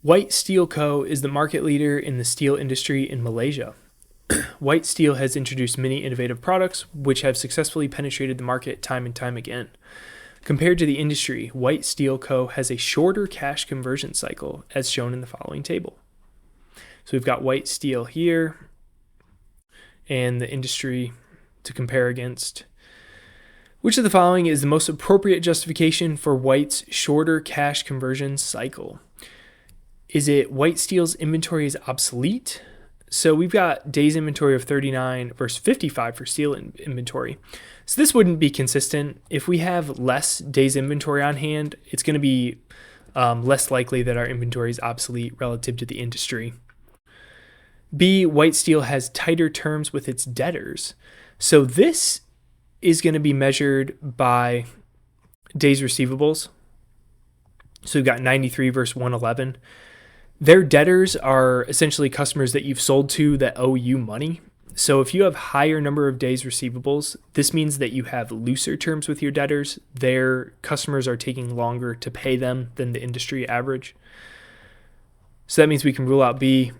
White Steel Co. is the market leader in the steel industry in Malaysia. White Steel has introduced many innovative products which have successfully penetrated the market time and time again. Compared to the industry, White Steel Co. has a shorter cash conversion cycle, as shown in the following table. So we've got White Steel here and the industry to compare against. Which of the following is the most appropriate justification for White's shorter cash conversion cycle? Is it White Steel's inventory is obsolete? So we've got days inventory of 39 versus 55 for steel inventory. So this wouldn't be consistent. If we have less days inventory on hand, it's going to be less likely that our inventory is obsolete relative to the industry. B, White Steel has tighter terms with its debtors. So this is going to be measured by days receivables. So we've got 93 versus 111. Their debtors are essentially customers that you've sold to that owe you money. So if you have higher number of days receivables, this means that you have looser terms with your debtors. Their customers are taking longer to pay them than the industry average. So that means we can rule out B.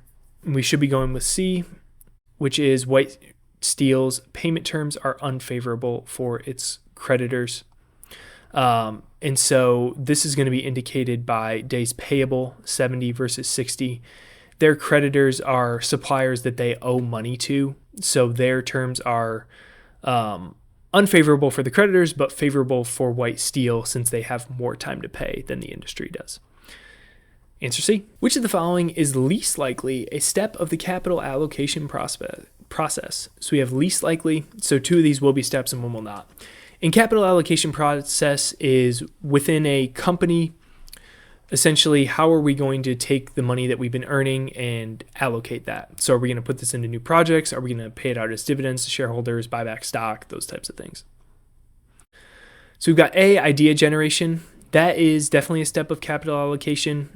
We should be going with C, which is White Steel's payment terms are unfavorable for its creditors. And so this is going to be indicated by days payable, 70 versus 60. Their creditors are suppliers that they owe money to. So their terms are unfavorable for the creditors, but favorable for White Steel since they have more time to pay than the industry does. Answer C. Which of the following is least likely a step of the capital allocation process? So we have least likely. So two of these will be steps and one will not. And capital allocation process is within a company, essentially, how are we going to take the money that we've been earning and allocate that? So are we going to put this into new projects? Are we going to pay it out as dividends to shareholders, buy back stock, those types of things? So we've got A, idea generation. That is definitely a step of capital allocation.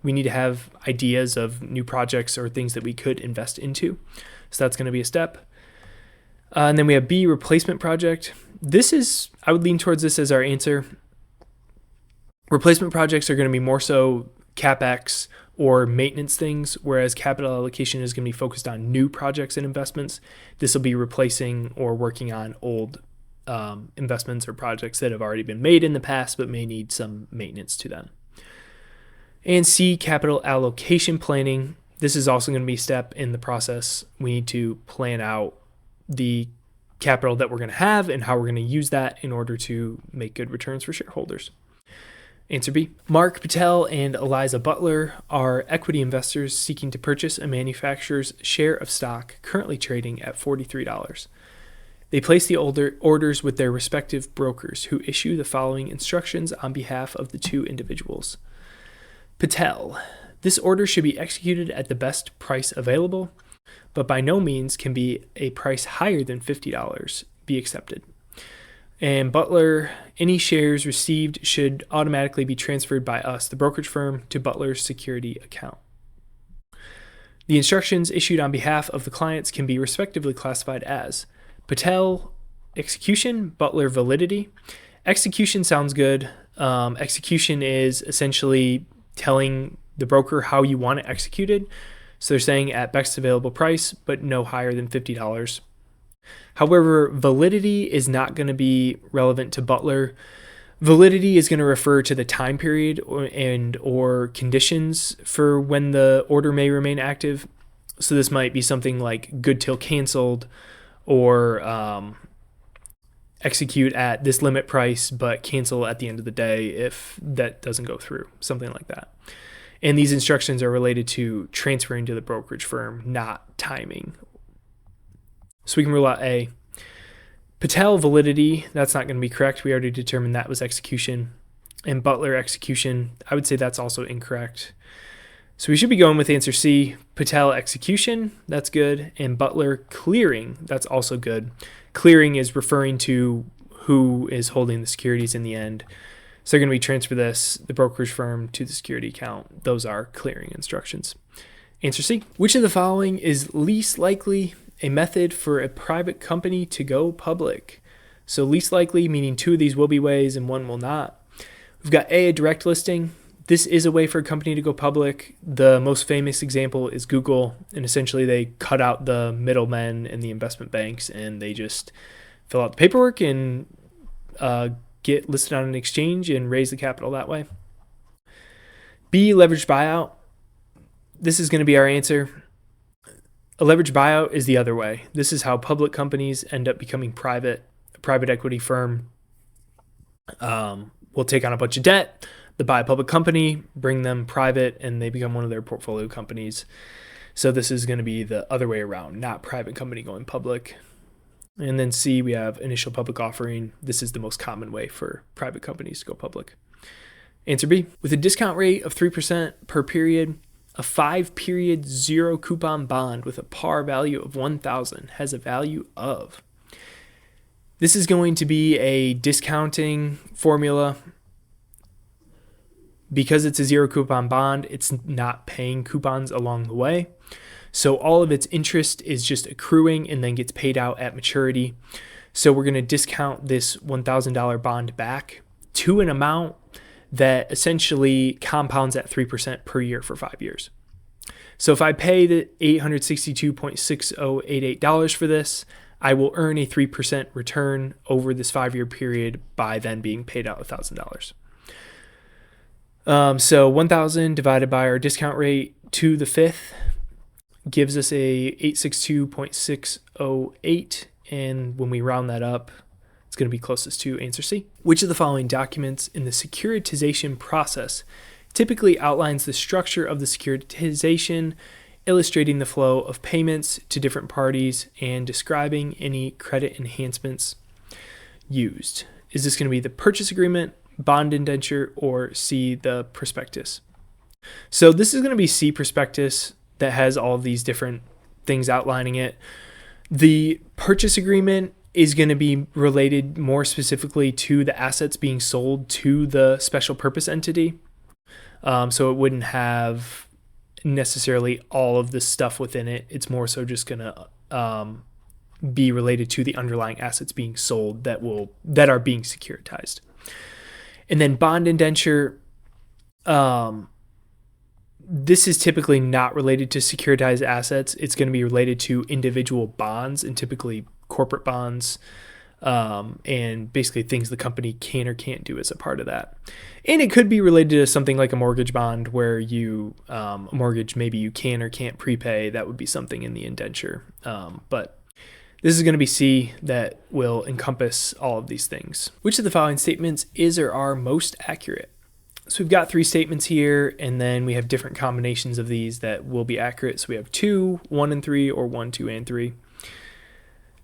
We need to have ideas of new projects or things that we could invest into. So that's going to be a step. And then we have B, replacement project. I would lean towards this as our answer. Replacement projects are going to be more so CapEx or maintenance things, whereas capital allocation is going to be focused on new projects and investments. This will be replacing or working on old investments or projects that have already been made in the past but may need some maintenance to them. And C, capital allocation planning. This is also going to be a step in the process. We need to plan out the capital that we're going to have and how we're going to use that in order to make good returns for shareholders. Answer B. Mark Patel and Eliza Butler are equity investors seeking to purchase a manufacturer's share of stock currently trading at $43. They place the orders with their respective brokers who issue the following instructions on behalf of the two individuals. Patel, this order should be executed at the best price available, but by no means can be a price higher than $50 be accepted. And Butler, any shares received should automatically be transferred by us, the brokerage firm, to Butler's security account. The instructions issued on behalf of the clients can be respectively classified as Patel, execution, Butler, validity. Execution sounds good. Execution is essentially telling the broker how you want it executed. So they're saying at best available price, but no higher than $50. However, validity is not going to be relevant to Butler. Validity is going to refer to the time period or conditions for when the order may remain active. So this might be something like good till canceled or execute at this limit price, but cancel at the end of the day if that doesn't go through, something like that. And these instructions are related to transferring to the brokerage firm, not timing. So we can rule out A. Patel validity, that's not going to be correct. We already determined that was execution. And Butler execution, I would say that's also incorrect. So we should be going with answer C. Patel execution, that's good. And Butler clearing, that's also good. Clearing is referring to who is holding the securities in the end. So they're going to be transfer the brokerage firm to the security account. Those are clearing instructions. Answer C. Which of the following is least likely a method for a private company to go public? So least likely, meaning two of these will be ways and one will not. We've got A, direct listing, This is a way for a company to go public. The most famous example is Google, and essentially they cut out the middlemen and the investment banks, and they just fill out the paperwork and get listed on an exchange and raise the capital that way. B, leveraged buyout. This is going to be our answer. A leveraged buyout is the other way. This is how public companies end up becoming private. A private equity firm will take on a bunch of debt. They buy a public company, bring them private, and they become one of their portfolio companies. So this is going to be the other way around, not private company going public. And then C, we have initial public offering. This is the most common way for private companies to go public. Answer B, with a discount rate of 3% per period, a 5-period zero coupon bond with a par value of $1,000 has a value of. This is going to be a discounting formula. Because it's a zero coupon bond, it's not paying coupons along the way. So all of its interest is just accruing and then gets paid out at maturity. So we're going to discount this $1,000 bond back to an amount that essentially compounds at 3% per year for 5 years. So if I pay the $862.6088 for this, I will earn a 3% return over this 5-year period by then being paid out $1,000. So 1,000 divided by our discount rate to the fifth gives us a 862.608, and when we round that up, it's going to be closest to answer C. Which of the following documents in the securitization process typically outlines the structure of the securitization, illustrating the flow of payments to different parties and describing any credit enhancements used? Is this going to be the purchase agreement, bond indenture, or C, the prospectus? So this is going to be C, prospectus, that has all of these different things outlining it. The purchase agreement is going to be related more specifically to the assets being sold to the special purpose entity. So it wouldn't have necessarily all of the stuff within it. It's more so just going to be related to the underlying assets being sold that are being securitized. And then bond indenture, this is typically not related to securitized assets. It's going to be related to individual bonds and typically corporate bonds, and basically things the company can or can't do as a part of that. And it could be related to something like a mortgage bond where a mortgage maybe you can or can't prepay. That would be something in the indenture. But this is going to be C, that will encompass all of these things. Which of the following statements is or are most accurate? So we've got 3 statements here, and then we have different combinations of these that will be accurate. So we have 2, 1, and 3, or 1, 2, and 3.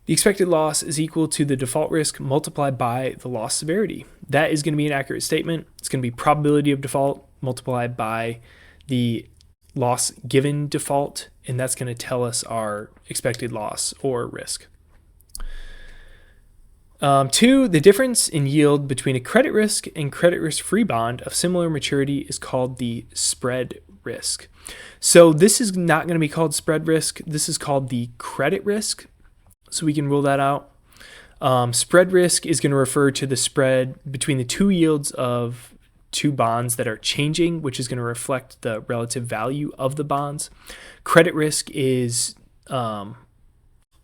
The expected loss is equal to the default risk multiplied by the loss severity. That is going to be an accurate statement. It's going to be probability of default multiplied by the loss given default, and that's going to tell us our expected loss or risk. 2, the difference in yield between a credit risk and credit risk-free bond of similar maturity is called the spread risk. So this is not going to be called spread risk. This is called the credit risk. So we can rule that out. Spread risk is going to refer to the spread between the 2 yields of 2 bonds that are changing, which is going to reflect the relative value of the bonds. Credit risk is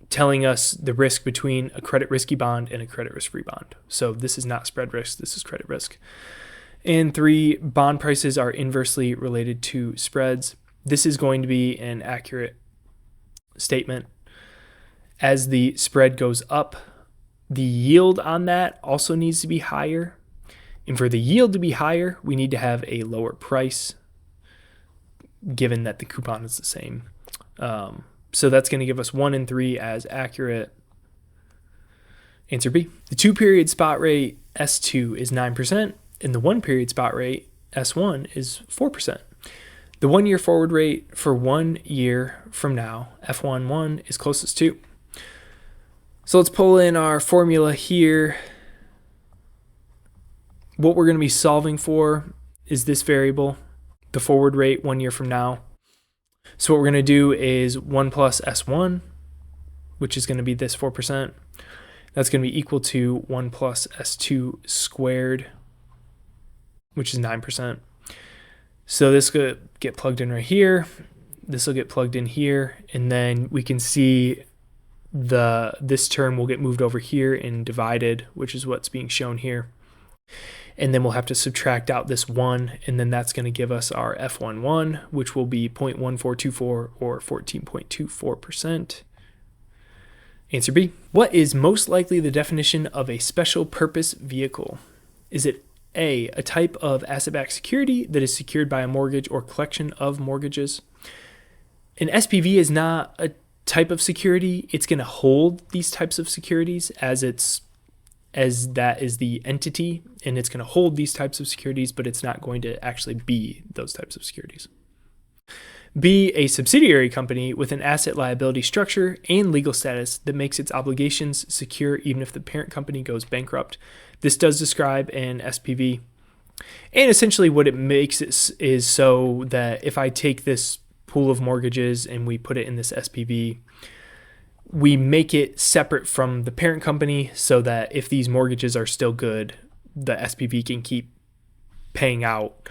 telling us the risk between a credit risky bond and a credit risk-free bond. So this is not spread risk, this is credit risk. And 3, bond prices are inversely related to spreads. This is going to be an accurate statement. As the spread goes up, the yield on that also needs to be higher. And for the yield to be higher, we need to have a lower price, given that the coupon is the same. So that's going to give us 1 and 3 as accurate. Answer B. The 2-period spot rate, S2, is 9%, and the 1-period spot rate, S1, is 4%. The 1-year forward rate for 1 year from now, F11, is closest to. So let's pull in our formula here. What we're going to be solving for is this variable, the forward rate 1 year from now. So what we're going to do is 1 plus S1, which is going to be this 4%. That's going to be equal to 1 plus S2 squared, which is 9%. So this will get plugged in right here. This will get plugged in here, and then we can see this term will get moved over here and divided, which is what's being shown here. And then we'll have to subtract out this 1, and then that's going to give us our F11, which will be 0.1424 or 14.24%. Answer B. What is most likely the definition of a special purpose vehicle? Is it A, a type of asset-backed security that is secured by a mortgage or collection of mortgages? An SPV is not a type of security. It's going to hold these types of securities as that is the entity, and it's going to hold these types of securities, but it's not going to actually be those types of securities. B, a subsidiary company with an asset liability structure and legal status that makes its obligations secure even if the parent company goes bankrupt. This does describe an SPV. And essentially what it makes it is so that if I take this pool of mortgages and we put it in this SPV, we make it separate from the parent company so that if these mortgages are still good, the SPV can keep paying out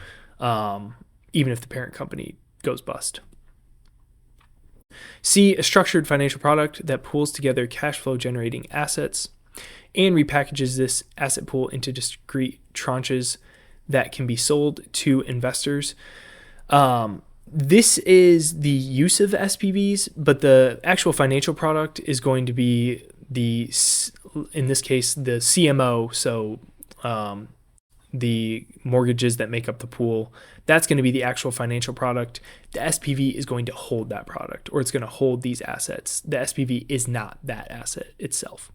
even if the parent company goes bust. C, a structured financial product that pools together cash flow generating assets and repackages this asset pool into discrete tranches that can be sold to investors. This is the use of SPVs, but the actual financial product is going to be in this case, the CMO. So the mortgages that make up the pool, that's going to be the actual financial product. The SPV is going to hold that product, or it's going to hold these assets. The SPV is not that asset itself.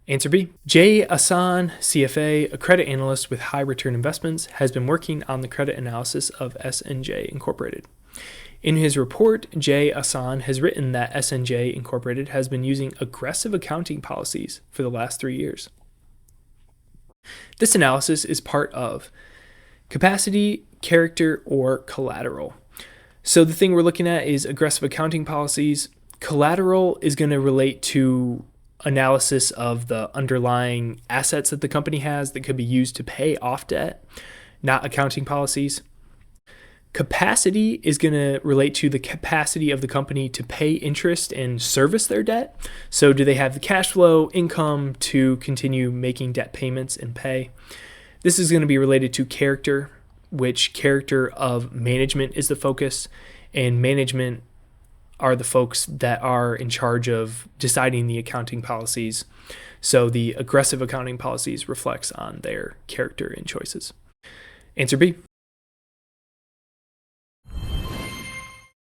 Answer B. Jay Asan, CFA, a credit analyst with high return investments, has been working on the credit analysis of SNJ Incorporated. In his report, Jay Asan has written that SNJ Incorporated has been using aggressive accounting policies for the last 3 years. This analysis is part of capacity, character, or collateral. So the thing we're looking at is aggressive accounting policies. Collateral is going to relate to analysis of the underlying assets that the company has that could be used to pay off debt, not accounting policies. Capacity is going to relate to the capacity of the company to pay interest and service their debt. So do they have the cash flow, income to continue making debt payments and pay? This is going to be related to character, which character of management is the focus, and management are the folks that are in charge of deciding the accounting policies. So the aggressive accounting policies reflects on their character and choices. Answer B.